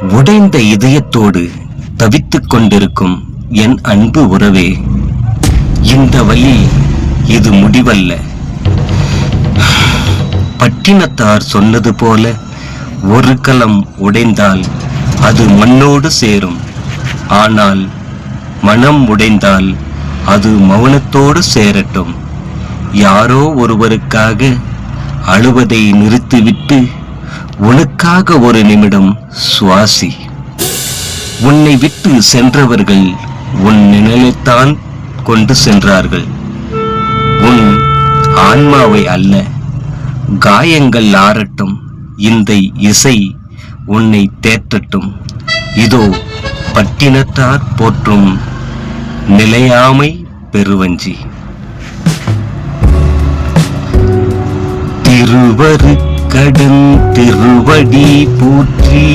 உடைந்த இதயத்தோடு தவித்துக் கொண்டிருக்கும் என் அன்பு உறவே, இந்த வழி இது முடிவல்ல. பட்டினத்தார் சொன்னது போல, ஒரு களம் உடைந்தால் அது மண்ணோடு சேரும். ஆனால் மனம் உடைந்தால் அது மௌனத்தோடு சேரட்டும். யாரோ ஒருவருக்காக அழுவதை நிறுத்திவிட்டு உனக்காக ஒரு நிமிடம் சுவாசி. உன்னை விட்டு சென்றவர்கள் உன் நிழலைத்தான் கொண்டு சென்றார்கள், உன் ஆன்மாவை அல்ல. காயங்கள் ஆறட்டும், இந்த இசை உன்னை தேற்றட்டும். இதோ பட்டினத்தார் போற்றும் நிலையாமை பெருவஞ்சி. திருவருட்கடன் திருவடி போற்றி,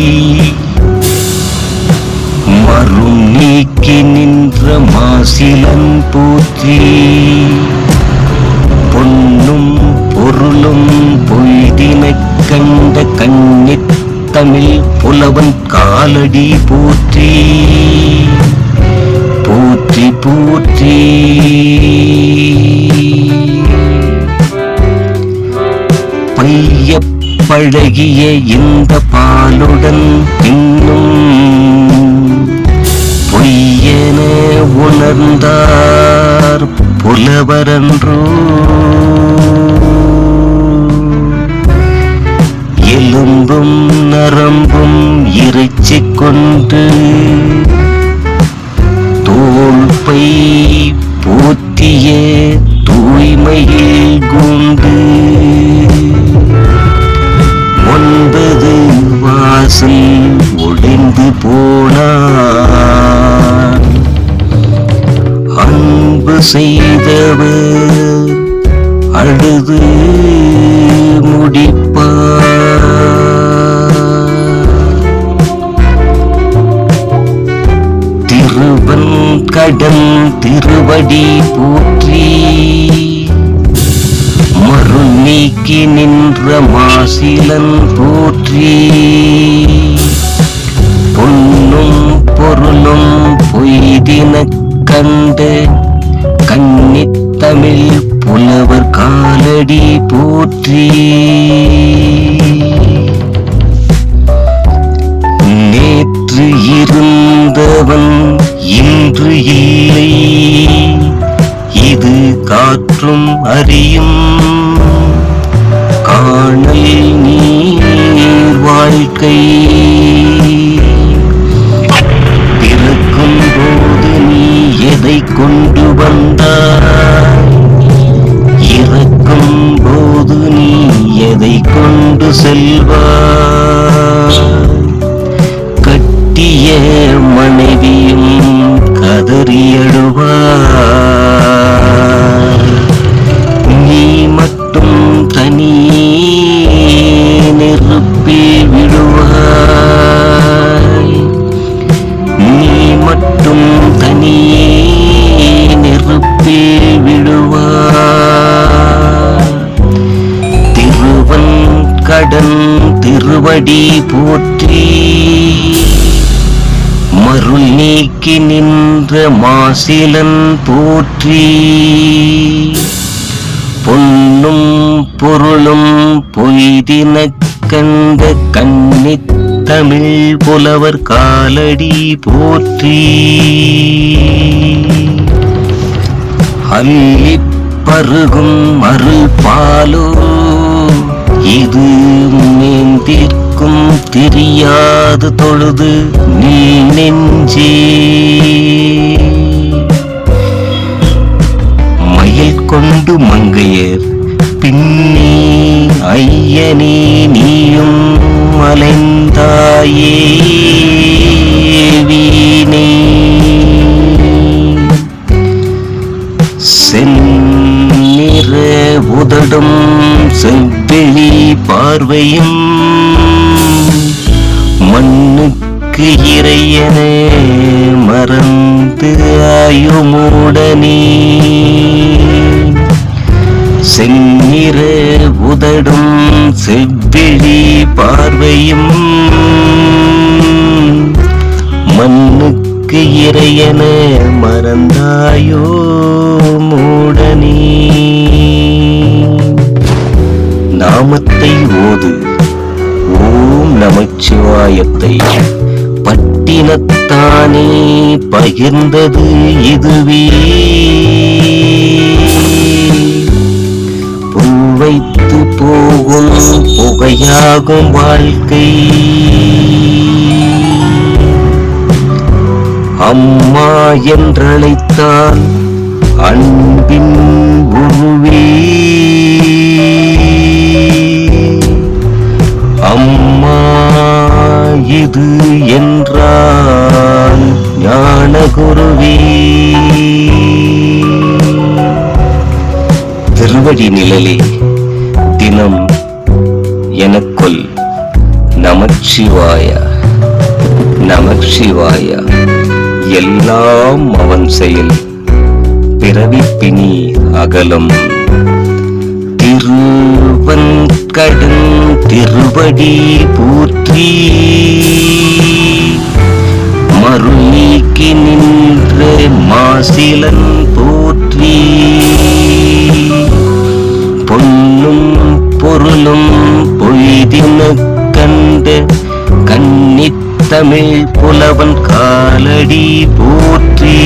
மரும் நீக்கி நின்ற மாசிலன் போற்றி. பொன்னும் பொருளும் பொய்தினைக் கண்ட கண்ணித் தமிழ் புலவன் காலடி போற்றி போற்றி போற்றி. பைய பழகிய இந்த பாலுடன் இன்னும் பொய்யென உணர்ந்தார் புலவரன்றோ. எலும்பும் நரம்பும் இறைச்சி கொண்டு தோல்பை போத்திய தூய்மையில் கூண்டு 9 வாசல் உடைந்து போனார். அன்பு செய்தவர் அழுது முடிப்பார். திருவன் கடன் திருவடி போற்றி, மருள் நீக்கி நின்ற மாசிலன் போற்றி. பொன்னும் பொருளும் பொய்தினக் கண்டு கன்னித் தமிழ் புலவர் காலடி போற்றி. நேற்று இருந்தவன் இன்று இல்லை, இது காற்றும் அறியும். காணல் நீர் வாழ்க்கை, பிறக்கும் போது நீ எதை கொண்டு வந்தாய், இறக்கும் போது நீ எதை கொண்டு செல்வாய். கட்டிய மனைவியும் கதறியழுவார், நீ மட்டும் தனியே நெருப்பில் விடுவாய். நீ மட்டும் தனியே நெருப்பில் விடுவாய். திருவன் கடன் திருவடி போற்றி, மருள் நீக்கி நின்ற மாசிலன் போற்றி. பொன்னும் பொருளும் பொய்தினக் கண்ட கன்னித் தமிழ் புலவர் காலடி போற்றி. அள்ளிப் பருகும் அருள் பாலோ, இது மேந்திற்கும் தெரியாது தொழுது நீ நெஞ்சே. மயில் கொண்டு மங்கையர் பின்னே ஐயனே நீயும் அலைந்தாயே வீணே. செந்நிற உதடும் செவ்விழி பார்வையும் மண்ணுக்கு இறையன மறந்து ஆயுமுடனே. செந்நிற உதடும் செவ்விழி பார்வையும் மண்ணுக்கு இறையன மறந்தாயோ மூடனே. நாமத்தை ஓது, ஓம் நமச்சிவாயத்தை பட்டினத்தானே பகிர்ந்தது இதுவே. புல் வைத்து போகும் புகையாகும் வாழ்க்கை, அம்மா என்றழைத்தால் அன்பின் உருவே. அம்மா இது என்றான் ஞானகுருவே. திருவடி நிழலே தினம் எனக்குள் நமச்சிவாய நமச்சிவாய. எல்லாம் அவன் செயல், பிறவிப்பினி அகலம். திருவன்கடன் திருவடி போற்றி, மருள் நீக்கி நின்ற மாசிலன் போற்றி. பொன்னும் பொருளும் பொய்தின கண்ட கன்னித்தமிழ் புலவன் காலடி போற்றி.